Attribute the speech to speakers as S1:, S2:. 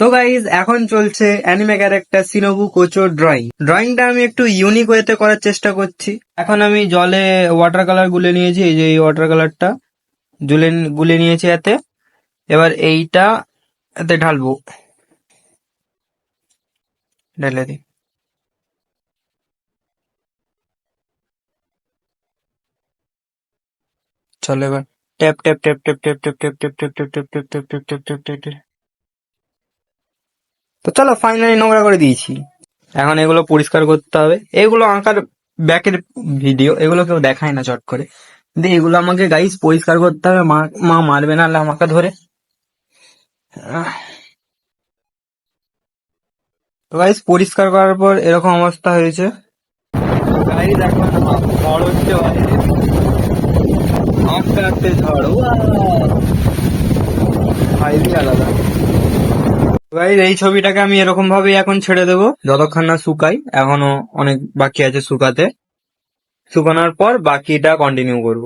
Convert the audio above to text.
S1: তো গাইজ এখন চলছে অ্যানিমে ক্যারেক্টার সিনোবু কোচো ড্রয়িংটা আমি একটু ইউনিক ওয়েতে করার চেষ্টা করছি। এখন আমি জলে ওয়াটার কালার গুলে নিয়েছি, এই যে এই ওয়াটার কালারটা গুলে নিয়েছি এতে। এবার এইটা এতে ঢালবো, ঢেলে দিই। চলো এবার tap tap tap tap tap tap tap tap tap tap tap tap tap tap tap tap tap. তো চলো ফাইনালি নোংরা করে দিয়েছি। এখন এগুলো পরিষ্কার করতে হবে। এগুলো আঁকার ব্যাকের ভিডিও, এগুলো কেউ দেখায় না চট করে, কিন্তু এগুলো আমাকে গাইস পরিষ্কার করতে হবে। মা মা মারবে না আমাকে ধরে। তো গাইস পরিষ্কার করার পর এরকম অবস্থা হয়েছে। গাইস এখন ঝড় হচ্ছে বাইরে, আস্তে আস্তে ঝড়, ভাইবই আলাদা। গাইস এই ছবিটাকে আমি এরকম ভাবেই এখন ছেড়ে দেবো যতক্ষণ না শুকাই। এখনো অনেক বাকি আছে শুকাতে। শুকানোর পর বাকিটা কন্টিনিউ করব।